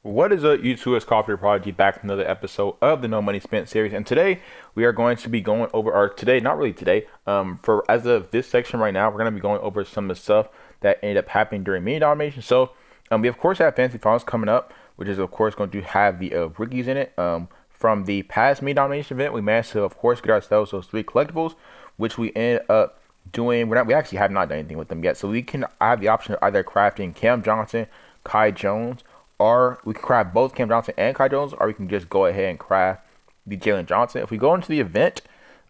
What is up, YouTube? It's Coffee Prodigy back with another episode of the No Money Spent series, and today we are going to be going over not really today, for as of this section right now, we're going to be going over some of the stuff that ended up happening during mini domination. So, we of course have fantasy finals coming up, which is of course going to have the rookies in it. From the past mini domination event, we managed to of course get ourselves those three collectibles, which we ended up doing. We actually have not done anything with them yet, so I have the option of either crafting Cam Johnson, Kai Jones, or we can craft both Cam Johnson and Kai Jones, or we can just go ahead and craft the Jalen Johnson. If we go into the event,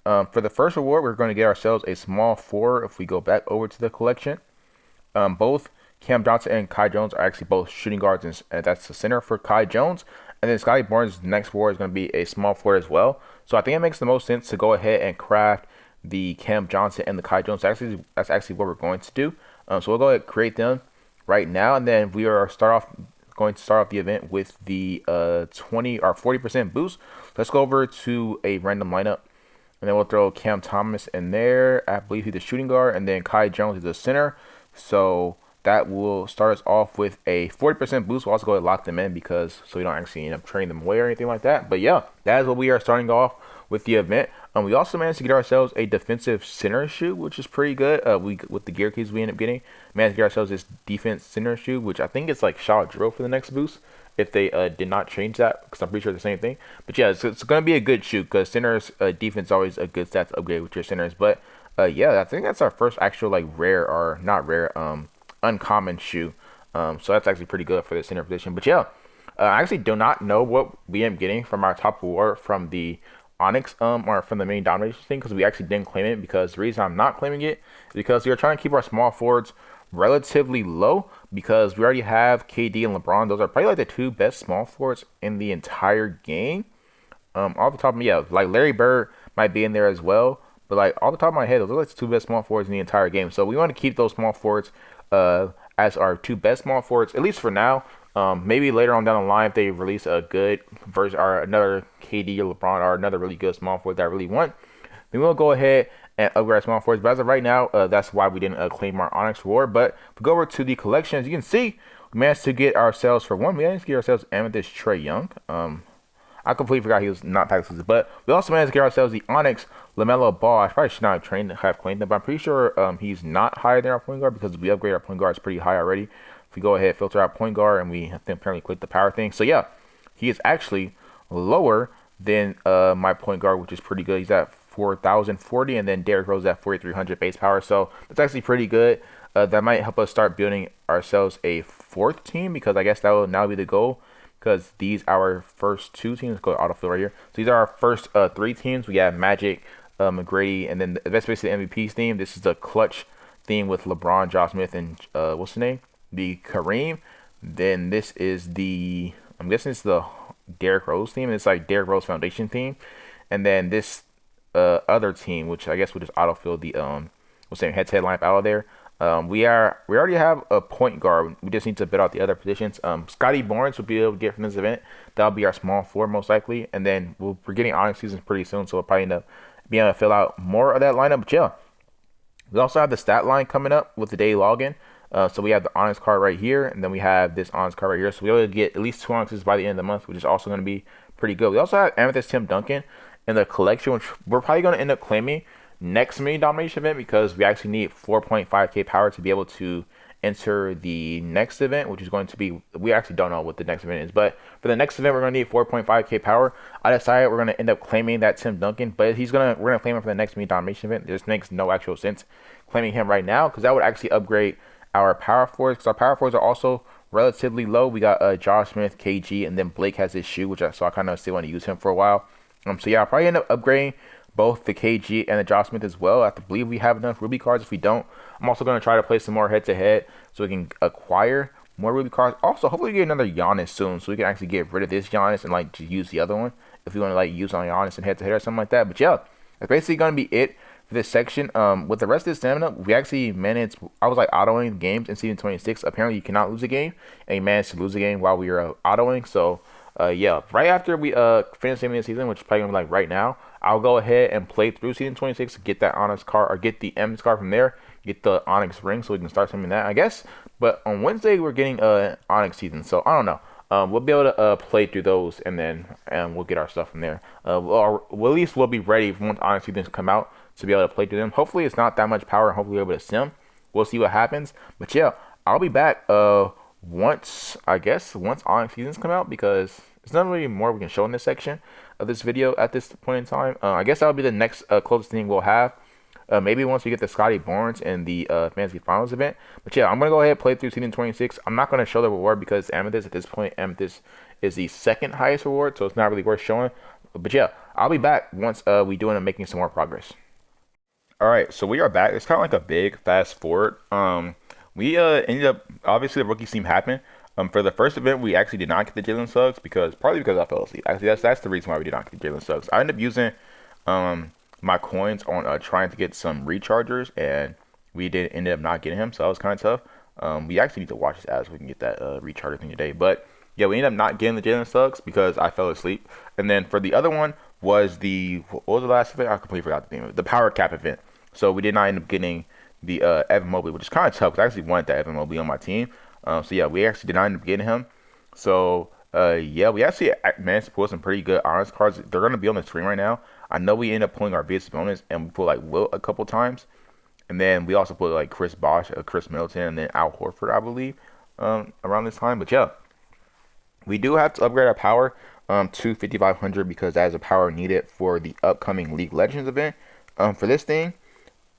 for the first reward, we're going to get ourselves a small four. If we go back over to the collection, both Cam Johnson and Kai Jones are actually both shooting guards, and that's the center for Kai Jones. And then Scotty Barnes' next reward is going to be a small four as well. So I think it makes the most sense to go ahead and craft the Cam Johnson and the Kai Jones. That's actually what we're going to do. So we'll go ahead and create them right now, and then we are going to start off the event with the 20 or 40% boost. Let's go over to a random lineup, and then we'll throw Cam Thomas in there. I believe he's the shooting guard, and then Kai Jones is the center. So that will start us off with a 40% boost. We'll also go ahead and lock them in so we don't actually end up trading them away or anything like that. But yeah, that is what we are starting off with the event. We also managed to get ourselves a defensive center shoe, which is pretty good. With the gear keys we ended up getting, managed to get ourselves this defense center shoe, which I think it's like shot drill for the next boost if they did not change that, because I'm pretty sure it's the same thing. But yeah, it's going to be a good shoe because centers defense is always a good stat to upgrade with your centers. But yeah, I think that's our first actual like rare or not rare uncommon shoe. So that's actually pretty good for the center position. But yeah, I actually do not know what we am getting from our top reward from the Onyx or from the main domination thing, because we actually didn't claim it. Because the reason I'm not claiming it is because we are trying to keep our small forwards relatively low, because we already have KD and LeBron. Those are probably like the two best small forwards in the entire game. Off the top of my head, like Larry Bird might be in there as well, but like off the top of my head, those are like the two best small forwards in the entire game. So we want to keep those small forwards as our two best small forwards, at least for now. Maybe later on down the line, if they release a good version or another KD or LeBron or another really good small forward that I really want, then we'll go ahead and upgrade our small forwards. But as of right now, that's why we didn't claim our Onyx reward. But if we go over to the collection, as you can see, we managed to get ourselves, for one, we managed to get ourselves Amethyst Trae Young. I completely forgot he was not pack exclusive, but we also managed to get ourselves the Onyx LaMelo Ball. I probably should not have claimed him, but I'm pretty sure he's not higher than our point guard, because we upgraded our point guards pretty high already. If we go ahead, filter out point guard, and we apparently click the power thing. So yeah, he is actually lower than my point guard, which is pretty good. He's at 4,040, and then Derrick Rose at 4,300 base power. So that's actually pretty good. That might help us start building ourselves a fourth team, because I guess that will now be the goal. Because these are our first two teams. Go autofill right here. So these are our first three teams. We have Magic, McGrady, and then that's basically the MVP's theme. This is the clutch theme with LeBron, Josh Smith, and what's the name? The Kareem. Then this is I'm guessing it's the Derrick Rose team. It's like Derrick Rose Foundation team. And then this other team, which I guess we'll just autofill the head-to-head lineup out of there. We already have a point guard. We just need to bid out the other positions. Scotty Barnes will be able to get from this event. That'll be our small four most likely. And then we're getting Onyx seasons pretty soon, so we'll probably end up being able to fill out more of that lineup. But yeah, we also have the stat line coming up with the daily login. So we have the Onyx card right here, and then we have this Onyx card right here. So we'll get at least 2 Onyxes by the end of the month, which is also going to be pretty good. We also have Amethyst Tim Duncan in the collection, which we're probably going to end up claiming next mini domination event, because we actually need 4.5k power to be able to enter the next event, which is going to be, we actually don't know what the next event is, but for the next event we're going to need 4.5k power. I decided we're going to end up claiming that Tim Duncan, but we're going to claim him for the next mini domination event. It just makes no actual sense claiming him right now, because that would actually upgrade our power forwards, because our power forwards are also relatively low. We got Josh Smith, KG, and then Blake has his shoe, so I kind of still want to use him for a while. So yeah, I'll probably end up upgrading both the KG and the Josh Smith as well. I believe we have enough Ruby cards. If we don't, I'm also going to try to play some more head-to-head so we can acquire more Ruby cards. Also, hopefully we get another Giannis soon, so we can actually get rid of this Giannis and like just use the other one if we want to like use on Giannis and head-to-head or something like that. But yeah, that's basically going to be it for this section. With the rest of the stamina, we actually managed, I was like autoing games in season 26. Apparently you cannot lose a game, and you managed to lose a game while we were autoing. So yeah, right after we finish the season, which is probably gonna be like right now, I'll go ahead and play through season 26 to get that Onyx card, or get the M's card from there, get the Onyx ring, so we can start swimming that, I guess. But on Wednesday we're getting Onyx season, so I don't know. we'll be able to play through those, and then we'll get our stuff from there. Well, at least we'll be ready once Onyx seasons come out to be able to play through them. Hopefully, it's not that much power, and hopefully, we're able to sim. We'll see what happens. But yeah, I'll be back once Onyx seasons come out, because there's not really more we can show in this section of this video at this point in time. I guess that'll be the next closest thing we'll have. Maybe once we get the Scotty Barnes and the Fantasy Finals event. But yeah, I'm going to go ahead and play through Season 26. I'm not going to show the reward because Amethyst, at this point, Amethyst is the second highest reward, so it's not really worth showing. But yeah, I'll be back once we do end up making some more progress. Alright, so we are back. It's kind of like a big fast forward. We ended up, obviously the rookie team happened. For the first event, we actually did not get the Jalen Suggs, partly because I fell asleep. Actually, that's the reason why we did not get the Jalen Suggs. I ended up using my coins on trying to get some rechargers, and we did end up not getting him, so that was kind of tough. We actually need to watch his ads so we can get that recharger thing today. But yeah, we ended up not getting the Jalen Suggs because I fell asleep. And then for the other one was what was the last event? I completely forgot the name of it. The Power Cap event. So we did not end up getting the Evan Mobley, which is kind of tough because I actually wanted that Evan Mobley on my team. So yeah, we actually did not end up getting him. So yeah, we actually managed to pull some pretty good honest cards. They're going to be on the screen right now. I know we ended up pulling our biggest bonus, and we pulled like Wilt a couple times. And then we also pulled like Chris Bosh, Chris Middleton, and then Al Horford, I believe, around this time. But yeah, we do have to upgrade our power to 5,500 because that is a power needed for the upcoming League Legends event. For this thing,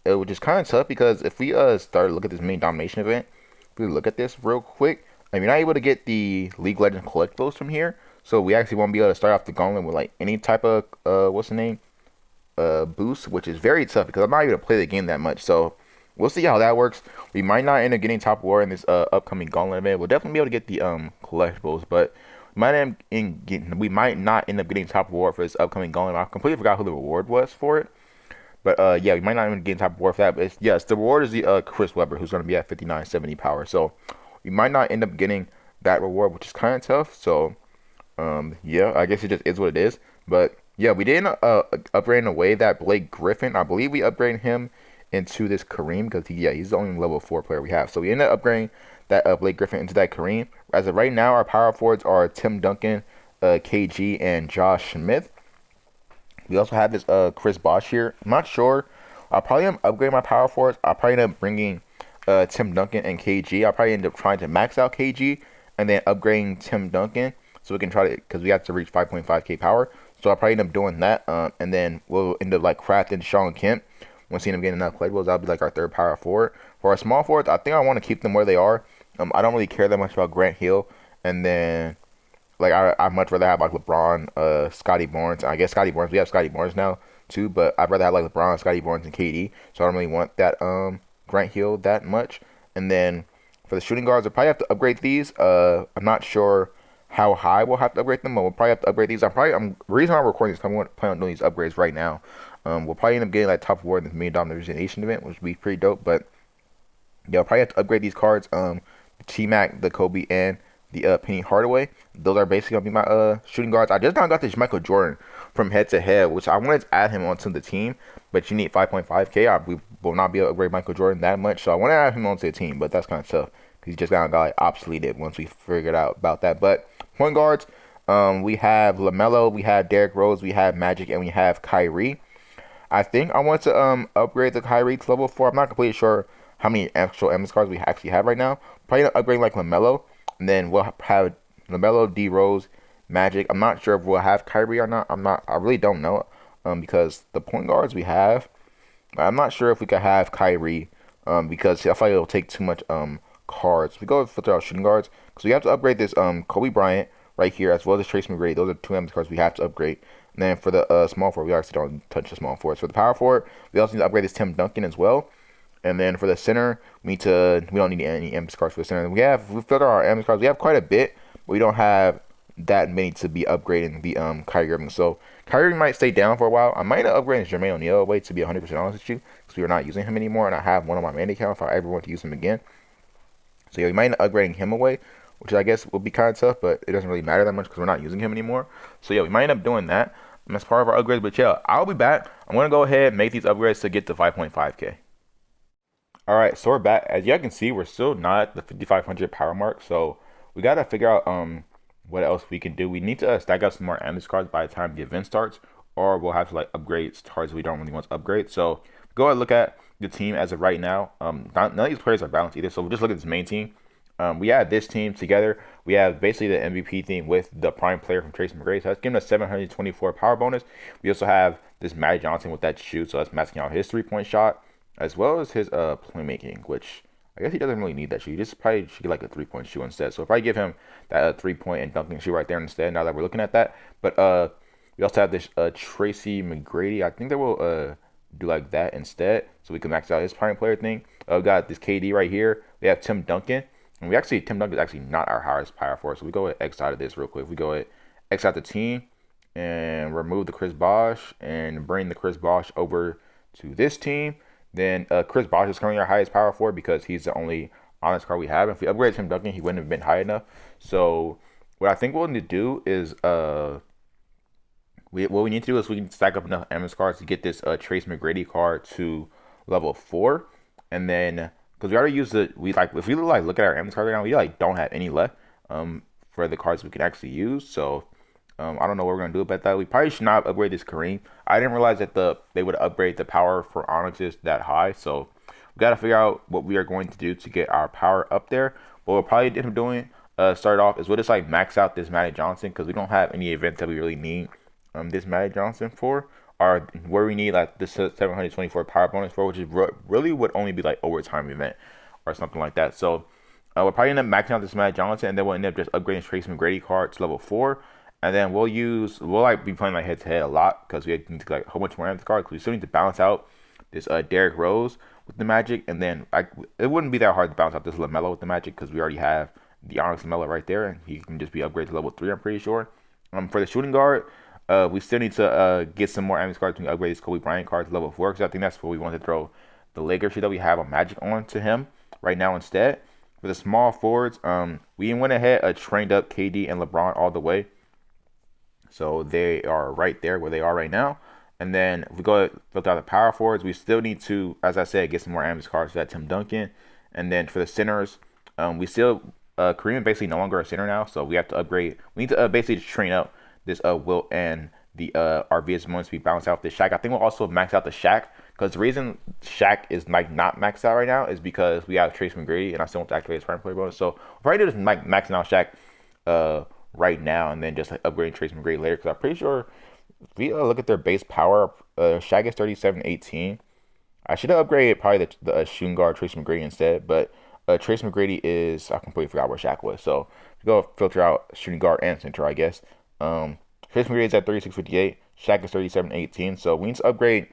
which is kind of tough because if we start to look at this main domination event, if we look at this real quick, you're not able to get the League Legends collectibles from here. So we actually won't be able to start off the gauntlet with like any type of boost, which is very tough because I'm not able to play the game that much. So we'll see how that works. We might not end up getting top war in this upcoming gauntlet event. We'll definitely be able to get the collectibles, but we might not end up getting top war for this upcoming gauntlet. I completely forgot who the reward was for it. But yeah, we might not even get top war for that. But yes, the reward is the Chris Webber, who's going to be at 5970 power. So we might not end up getting that reward, which is kind of tough. So yeah, I guess it just is what it is. But yeah, we didn't upgrade in a way that Blake Griffin, I believe we upgraded him into this Kareem because he's the only level 4 player we have. So we ended up upgrading that Blake Griffin into that Kareem. As of right now, our power forwards are Tim Duncan, KG, and Josh Smith. We also have this Chris Bosh here. I'm not sure. I'll probably end up upgrading my power forwards. I'll probably end up bringing Tim Duncan and KG. I'll probably end up trying to max out KG and then upgrading Tim Duncan so we can try to, because we have to reach 5.5k power. So I'll probably end up doing that, and then we'll end up like crafting Sean Kemp. Once we end up getting enough collectibles, that'll be like our third power forward. For our small forwards, I think I want to keep them where they are. I don't really care that much about Grant Hill, and then like I'd much rather have like LeBron, Scotty Barnes. I guess Scotty Barnes. We have Scotty Barnes now too, but I'd rather have like LeBron, Scotty Barnes, and KD. So I don't really want that Grant Hill that much. And then for the shooting guards, I'll probably have to upgrade these. I'm not sure how high we'll have to upgrade them, but we'll probably have to upgrade these. The reason I'm recording this, I'm planning on doing these upgrades right now. We'll probably end up getting like top award in the main domination event, which would be pretty dope. But yeah, I'll probably have to upgrade these cards. The T-Mac, the Kobe, and the Penny Hardaway. Those are basically gonna be my shooting guards. I just now got this Michael Jordan from head to head, which I wanted to add him onto the team, but you need 5.5k. We will not be able to upgrade Michael Jordan that much, so I want to add him onto the team, but that's kind of tough because he just got like obsoleted once we figured out about that. But point guards, we have LaMelo, we have Derrick Rose, we have Magic, and we have Kyrie. I think I want to upgrade the Kyrie to level 4. I'm not completely sure how many actual MS cards we actually have right now. Probably upgrade like LaMelo, and then we'll have LaMelo, D Rose, Magic. I'm not sure if we'll have Kyrie or not. I really don't know because the point guards we have, I'm not sure if we could have Kyrie because I feel like it'll take too much cards. We go filter out shooting guards because we have to upgrade this Kobe Bryant right here as well as Trace McGrady. Those are two MS cards we have to upgrade. And then for the small forward, we actually don't touch the small forwards. For the power forward, we also need to upgrade this Tim Duncan as well. And then for the center, we don't need any MS cards for the center. We filtered our MS cards. We have quite a bit, but we don't have that many to be upgrading the Kyrie Irving. So Kyrie might stay down for a while. I might upgrade Jermaine O'Neal away to be 100% honest with you, because we are not using him anymore, and I have one on my main account if I ever want to use him again. So yeah, we might end up upgrading him away, which I guess will be kind of tough, but it doesn't really matter that much because we're not using him anymore. So yeah, we might end up doing that. And that's part of our upgrades. But yeah, I'll be back. I'm going to go ahead and make these upgrades to get to 5.5k. Alright, so we're back. As y'all can see, we're still not at the 5,500 power mark. So we got to figure out what else we can do. We need to stack up some more Amethyst cards by the time the event starts, or we'll have to like upgrade cards we don't really want to upgrade. So go ahead and look at the team as of right now. None of these players are balanced either. So we'll just look at this main team. We have this team together. We have basically the MVP team with the prime player from Tracy McGrady. So that's giving us 724 power bonus. We also have this Magic Johnson with that shoot. So that's maxing out his 3-point shot as well as his playmaking, which I guess he doesn't really need that shoot. He just probably should get like a 3-point shoot instead. So if I give him that 3-point and dunking shoot right there instead, now that we're looking at that. But we also have this Tracy McGrady. I think that will do like that instead. So we can max out his prime player thing. We got this KD right here. We have Tim Duncan. And Tim Duncan is actually not our highest power forward. So we go with X out of this real quick. We go with X out the team and remove the Chris Bosh and bring the Chris Bosh over to this team. Then Chris Bosh is currently our highest power forward because he's the only honest card we have. If we upgrade Tim Duncan, he wouldn't have been high enough. So what I think we'll need to do is what we need to do is we can stack up enough MS cards to get this Trace McGrady card to level 4, and then because we already used if we like look at our MS card right now, we like don't have any left for the cards we can actually use. So I don't know what we're gonna do about that. We probably should not upgrade this Kareem. I didn't realize that they would upgrade the power for Onyxes that high. So we gotta figure out what we are going to do to get our power up there. What we'll probably end up doing, start off is we'll just like max out this Magic Johnson because we don't have any events that we really need this Magic Johnson for, or where we need like this 724 power bonus for, which is really would only be like overtime event or something like that. So we'll probably end up maxing out this Magic Johnson, and then we'll end up just upgrading Trace McGrady card to level 4. And then we'll like be playing like head to head a lot because we need to like a whole bunch more Amethyst cards. Because we still need to balance out this Derrick Rose with the Magic, and then it wouldn't be that hard to balance out this LaMelo with the Magic because we already have the Onyx LaMelo right there, and he can just be upgraded to level 3. I'm pretty sure. For the shooting guard, we still need to get some more Amethyst cards to upgrade this Kobe Bryant card to level 4 because I think that's what we want to throw the Lakers that we have on Magic on to him right now instead. For the small forwards, we went ahead trained up KD and LeBron all the way. So they are right there where they are right now. And then if we go filter out the power forwards, we still need to, as I said, get some more Amethyst cards for that Tim Duncan. And then for the centers, we still Kareem is basically no longer a center now, so we have to upgrade. We need to basically just train up this Wilt and the RVS once we bounce out the Shaq. I think we'll also max out the Shaq because the reason Shaq is like not maxed out right now is because we have Trace McGrady and I still want to activate his prime player bonus. So we'll probably do this maxing out Shaq right now and then just like upgrading Trace McGrady later because I'm pretty sure if we look at their base power, Shaq is 3718. I should have upgraded probably the shooting guard Trace McGrady instead, but Trace McGrady is, I completely forgot where Shaq was. So go filter out shooting guard and center, I guess. Trace McGrady is at 3658. Shaq is 3718. So we need to upgrade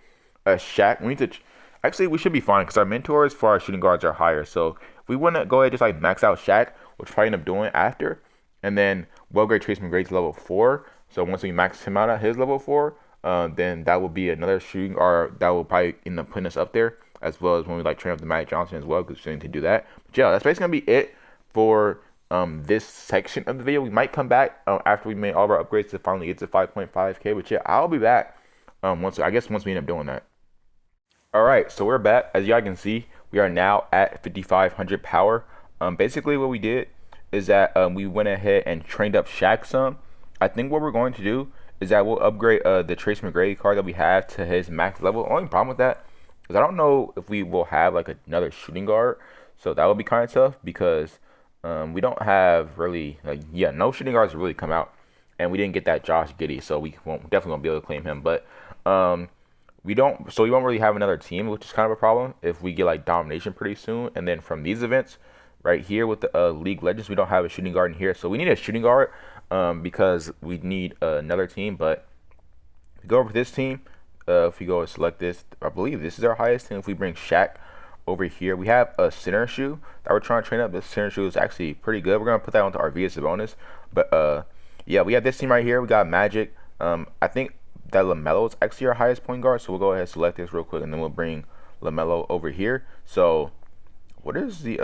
Shaq. We need to actually we should be fine because our mentors for our shooting guards are higher. So if we want to go ahead just like max out Shaq, which we'll probably end up doing after, and then we'll upgrade Trace McGrady to level 4. So once we max him out at his level 4, then that will be another shooting guard that will probably end up putting us up there, as well as when we like train up the Magic Johnson as well, because we need to do that. But yeah, that's basically gonna be it for this section of the video. We might come back after we made all of our upgrades to finally get to 5.5k. But yeah, I'll be back once we end up doing that. All right, so we're back. As y'all can see, we are now at 5,500 power. Basically what we did is that we went ahead and trained up Shaq some. I think what we're going to do is that we'll upgrade the Trace McGrady card that we have to his max level. Only problem with that is I don't know if we will have like another shooting guard, so that would be kind of tough because we don't have really no shooting guards really come out, and we didn't get that Josh Giddey, so we definitely won't be able to claim him. But we won't really have another team, which is kind of a problem if we get like domination pretty soon. And then from these events right here with the League Legends, we don't have a shooting guard in here, so we need a shooting guard because we need another team. But if we go over this team, if we go and select this, I believe this is our highest team. If we bring Shaq over here, we have a center shoe that we're trying to train up. This center shoe is actually pretty good. We're gonna put that onto our VS bonus. But yeah, we have this team right here. We got Magic. I think that LaMelo is actually our highest point guard, so we'll go ahead and select this real quick, and then we'll bring LaMelo over here. So what is the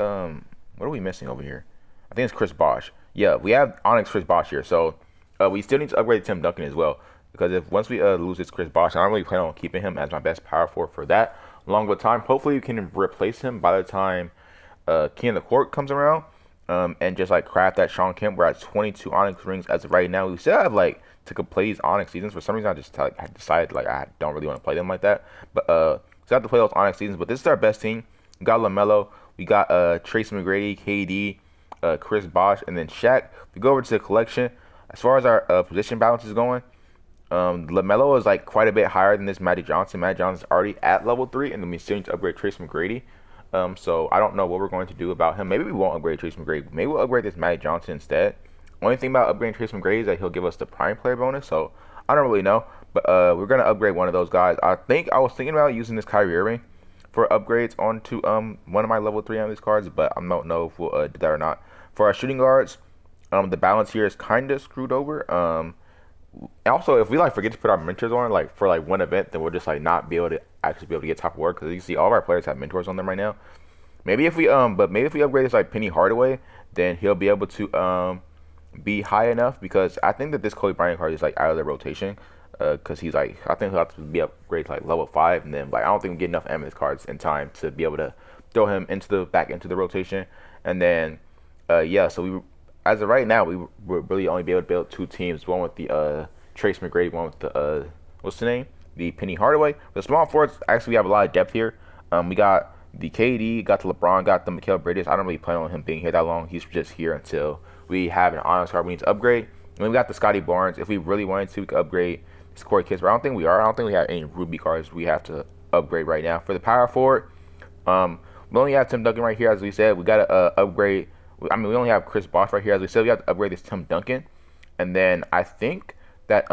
what are we missing over here? I think it's Chris Bosh. Yeah, we have Onyx Chris Bosh here. So we still need to upgrade Tim Duncan as well, because if once we lose this Chris Bosh, I don't really plan on keeping him as my best power forward for that long of a time. Hopefully we can replace him by the time King of the Court comes around, and just like craft that Sean Kemp. We're at 22 Onyx rings as of right now. We still have like to complete these Onyx seasons. For some reason, I just like I decided like I don't really want to play them like that. But still have to play those Onyx seasons. But this is our best team. We got LaMelo, we got Tracy McGrady, KD, Chris Bosh, and then Shaq. We go over to the collection. As far as our position balance is going, LaMelo is like quite a bit higher than this Magic Johnson. Magic Johnson's already at level 3, and then we still need to upgrade Tracy McGrady. So I don't know what we're going to do about him. Maybe we won't upgrade Tracy McGrady. Maybe we'll upgrade this Magic Johnson instead. Only thing about upgrading Tracy McGrady is that he'll give us the prime player bonus. So I don't really know. But we're gonna upgrade one of those guys. I think I was thinking about using this Kyrie Irving for upgrades onto one of my level 3 on these cards, but I don't know if we'll do that or not. For our shooting guards, the balance here is kind of screwed over. Also, if we like forget to put our mentors on like for like one event, then we'll just like not be able to actually be able to get top award because you see all of our players have mentors on them right now. Maybe if we upgrade this like Penny Hardaway, then he'll be able to be high enough because I think that this Kobe Bryant card is like out of the rotation. Because he's like, I think he'll have to be upgraded to like level 5, and then like I don't think we get enough amethyst cards in time to be able to throw him back into the rotation. And then yeah, so we as of right now we would really only be able to build 2 teams, one with the Trace McGrady, one with the what's the name, the Penny Hardaway. The small forwards actually we have a lot of depth here. We got the KD, got the LeBron, got the Mikal Bridges. I don't really plan on him being here that long. He's just here until we have an honors card we need to upgrade. And then we got the Scotty Barnes. If we really wanted to, we could upgrade Corey Kispert. I don't think we are. I don't think we have any Ruby cards we have to upgrade right now. For the power forward, we only have Tim Duncan right here, as we said. We got to upgrade. I mean, we only have Chris Bosh right here, as we said. We have to upgrade this Tim Duncan, and then I think that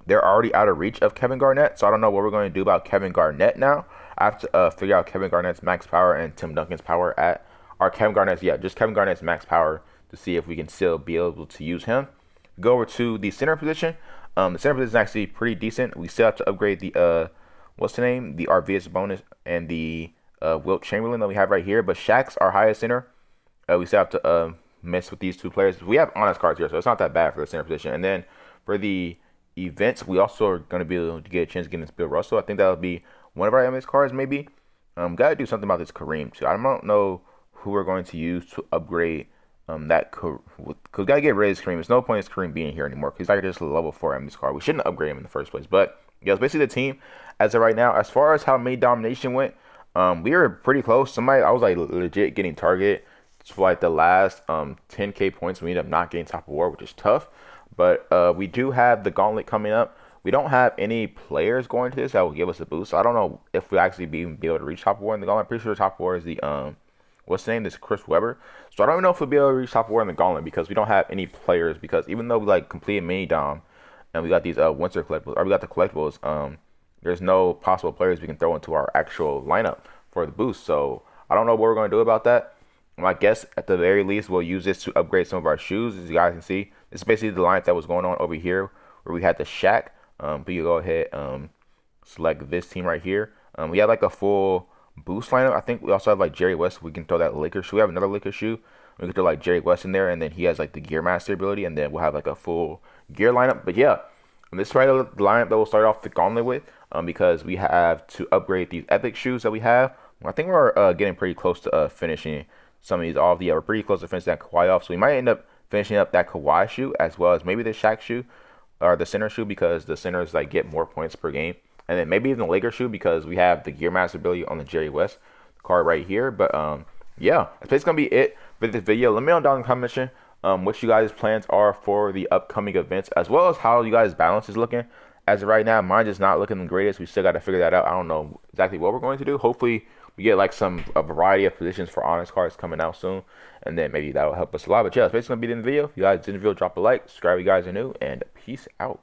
they're already out of reach of Kevin Garnett. So I don't know what we're going to do about Kevin Garnett now. I have to figure out Kevin Garnett's max power and Tim Duncan's power at our Kevin Garnett's just Kevin Garnett's max power to see if we can still be able to use him. Go over to the center position. The center position is actually pretty decent. We still have to upgrade the what's the name? The Arvidas bonus and the Wilt Chamberlain that we have right here. But Shaq's our highest center. We still have to mess with these 2 players. We have honest cards here, so it's not that bad for the center position. And then for the events, we also are going to be able to get a chance to get this Bill Russell. I think that'll be one of our MS cards, maybe. Got to do something about this Kareem too. I don't know who we're going to use to upgrade because we got to get rid of this Kareem. There's no point in this Kareem being here anymore because he's like just a level 4 MS card. We shouldn't upgrade him in the first place. But yeah, it's basically the team as of right now. As far as how made domination went, we were pretty close. I was like legit getting targeted for like the last 10k points. We ended up not getting top of war, which is tough. But we do have the gauntlet coming up. We don't have any players going to this that will give us a boost. So I don't know if we'll actually be able to reach top of war in the gauntlet. I'm pretty sure top of war is the what's the name? This Chris Webber. So I don't know if we'll be able to reach top 4 in the gauntlet because we don't have any players. Because even though we like completed mini dom and we got these winter collectibles, or we got the collectibles, there's no possible players we can throw into our actual lineup for the boost. So I don't know what we're going to do about that. I guess at the very least we'll use this to upgrade some of our shoes. As you guys can see, this is basically the lineup that was going on over here where we had the Shaq. But you go ahead select this team right here. We have like a full boost lineup. I think we also have like Jerry West. We can throw that Lakers shoe. We have another Lakers shoe. We can throw like Jerry West in there, and then he has like the Gear Master ability, and then we'll have like a full gear lineup. But yeah, this is right the lineup that we'll start off the gauntlet with, because we have to upgrade these epic shoes that we have. I think we're getting pretty close to finishing some of these off. Yeah, we're pretty close to finishing that Kawhi off, so we might end up finishing up that Kawhi shoe as well as maybe the Shaq shoe or the center shoe, because the centers like get more points per game. And then maybe even the Lakers shoe because we have the Gear Master ability on the Jerry West card right here. But yeah, that's basically gonna be it for this video. Let me know down in the comment section what you guys' plans are for the upcoming events, as well as how you guys' balance is looking. As of right now, mine is not looking the greatest. We still got to figure that out. I don't know exactly what we're going to do. Hopefully, we get like a variety of positions for honors cards coming out soon, and then maybe that'll help us a lot. But yeah, that's basically gonna be the end of the video. If you guys did the video, drop a like, subscribe if you guys are new, and peace out.